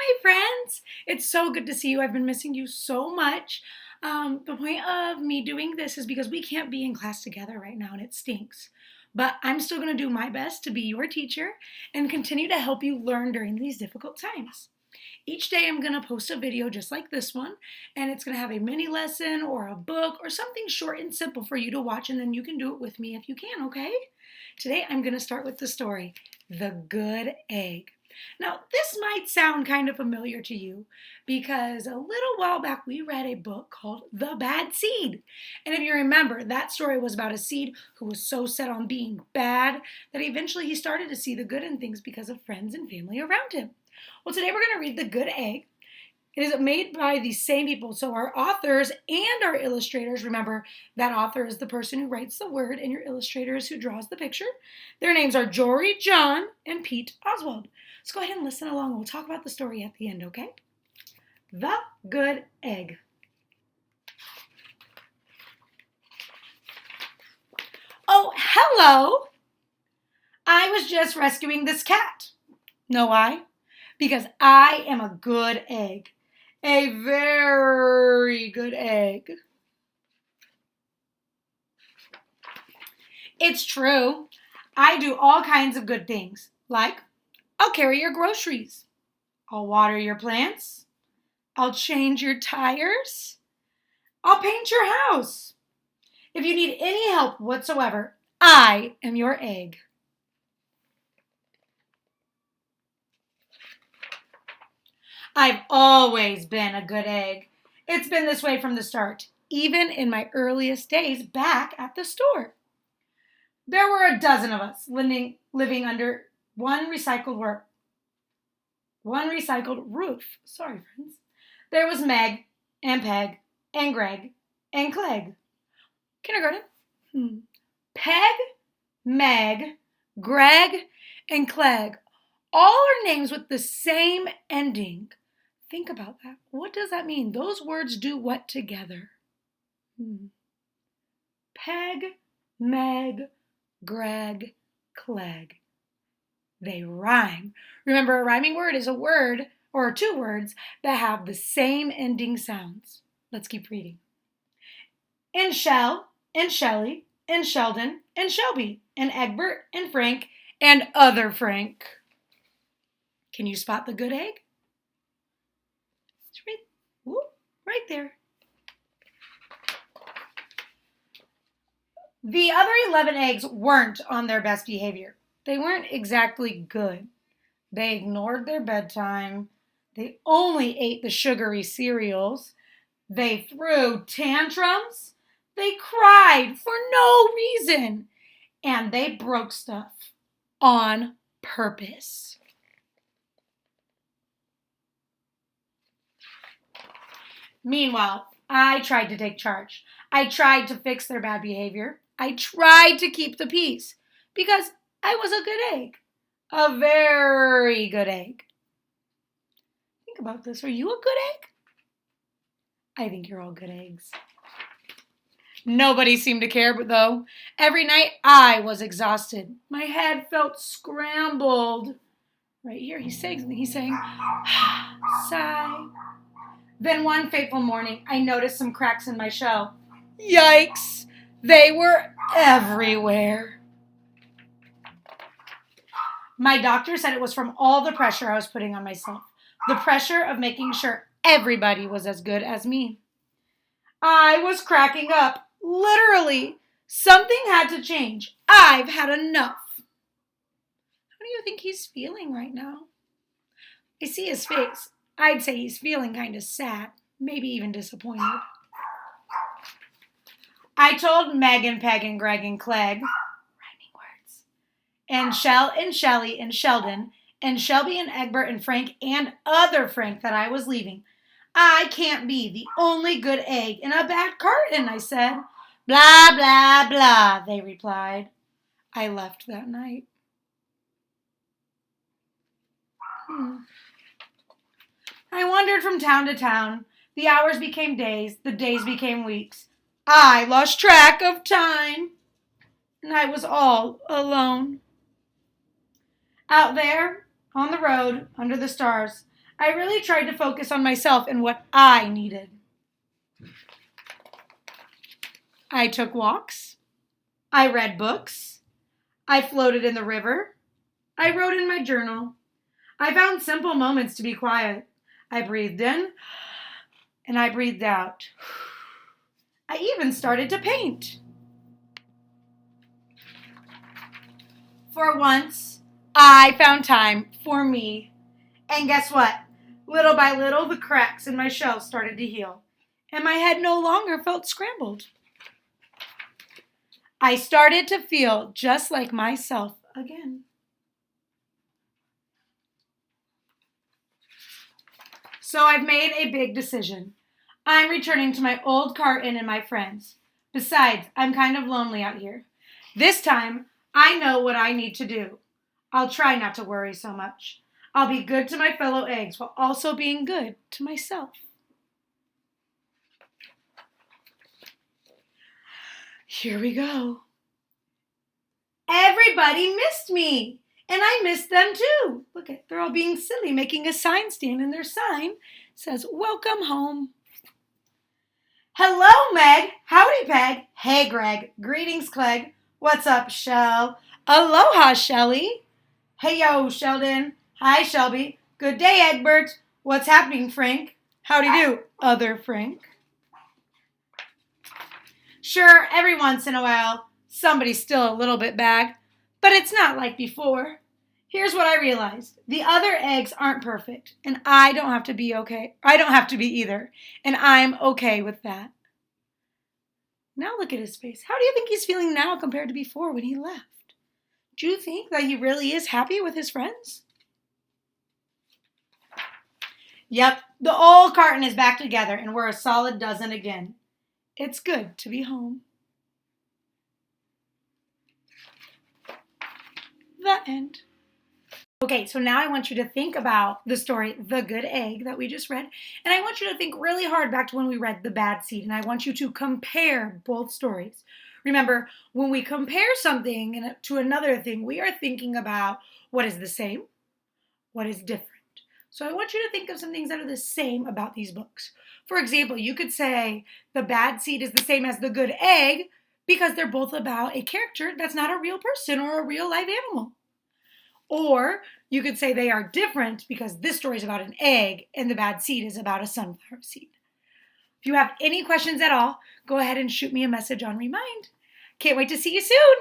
Hi, friends. It's so good to see you. I've been missing you so much. The point of me doing this is because we can't be in class together right now and it stinks. But I'm still going to do my best to be your teacher and continue to help you learn during these difficult times. Each day I'm going to post a video just like this one, and it's going to have a mini lesson or a book or something short and simple for you to watch, and then you can do it with me if you can, okay? Today I'm going to start with the story, The Good Egg. Now, this might sound kind of familiar to you because a little while back we read a book called The Bad Seed. And if you remember, that story was about a seed who was so set on being bad that eventually he started to see the good in things because of friends and family around him. Well, today we're going to read The Good Egg. It is made by the same people, so our authors and our illustrators, remember that author is the person who writes the word and your illustrator is who draws the picture. Their names are Jory, John, and Pete Oswald. So go ahead and listen along. We'll talk about the story at the end, okay? The Good Egg. Oh, hello! I was just rescuing this cat. Know why? Because I am a good egg. A very good egg. It's true. I do all kinds of good things, like I'll carry your groceries, I'll water your plants, I'll change your tires, I'll paint your house. If you need any help whatsoever, I am your egg. I've always been a good egg. It's been this way from the start, even in my earliest days back at the store. There were a dozen of us living under one recycled roof. Sorry, friends. There was Meg and Peg and Greg and Clegg. Kindergarten. Peg, Meg, Greg, and Clegg. All are names with the same ending. Think about that. What does that mean? Those words do what together? Peg, Meg, Greg, Clegg. They rhyme. Remember, a rhyming word is a word or two words that have the same ending sounds. Let's keep reading. And Shell, and Shelley, and Sheldon, and Shelby, and Egbert, and Frank, and other Frank. Can you spot the good egg? It's right there. The other 11 eggs weren't on their best behavior. They weren't exactly good. They ignored their bedtime. They only ate the sugary cereals. They threw tantrums. They cried for no reason. And they broke stuff on purpose. Meanwhile, I tried to take charge. I tried to fix their bad behavior. I tried to keep the peace because I was a good egg. A very good egg. Think about this. Are you a good egg? I think you're all good eggs. Nobody seemed to care, but though, every night I was exhausted. My head felt scrambled. Right here, he's saying something. He's saying, sigh. Then one fateful morning, I noticed some cracks in my shell. Yikes! They were everywhere. My doctor said it was from all the pressure I was putting on myself. The pressure of making sure everybody was as good as me. I was cracking up. Literally. Something had to change. I've had enough. How do you think he's feeling right now? I see his face. I'd say he's feeling kind of sad, maybe even disappointed. I told Meg and Peg and Greg and Clegg, rhyming words, and Shell and Shelley and Sheldon, and Shelby and Egbert and Frank and other Frank that I was leaving. I can't be the only good egg in a bad carton, I said. Blah, blah, blah, they replied. I left that night. I wandered from town to town. The hours became days. The days became weeks. I lost track of time. And I was all alone. Out there, on the road, under the stars, I really tried to focus on myself and what I needed. I took walks. I read books. I floated in the river. I wrote in my journal. I found simple moments to be quiet. I breathed in and I breathed out. I even started to paint. For once, I found time for me. And guess what? Little by little, the cracks in my shell started to heal, and my head no longer felt scrambled. I started to feel just like myself again. So I've made a big decision. I'm returning to my old carton and my friends. Besides, I'm kind of lonely out here. This time, I know what I need to do. I'll try not to worry so much. I'll be good to my fellow eggs while also being good to myself. Here we go. Everybody missed me, and I missed them too. Look at, they're all being silly, making a sign stand, and their sign says, "Welcome home." Hello, Meg. Howdy, Peg. Hey, Greg. Greetings, Clegg. What's up, Shell? Aloha, Shelly. Hey, yo, Sheldon. Hi, Shelby. Good day, Egbert. What's happening, Frank? Howdy do, other Frank. Sure, every once in a while, somebody's still a little bit bagged, but it's not like before. Here's what I realized. The other eggs aren't perfect, and I don't have to be okay. I don't have to be either, and I'm okay with that. Now look at his face. How do you think he's feeling now compared to before when he left? Do you think that he really is happy with his friends? Yep, the old carton is back together, and we're a solid dozen again. It's good to be home. The end. Okay, so now I want you to think about the story, The Good Egg, that we just read. And I want you to think really hard back to when we read The Bad Seed. And I want you to compare both stories. Remember, when we compare something to another thing, we are thinking about what is the same, what is different. So I want you to think of some things that are the same about these books. For example, you could say The Bad Seed is the same as The Good Egg because they're both about a character that's not a real person or a real live animal. Or you could say they are different because this story is about an egg and The Bad Seed is about a sunflower seed. If you have any questions at all, go ahead and shoot me a message on Remind. Can't wait to see you soon.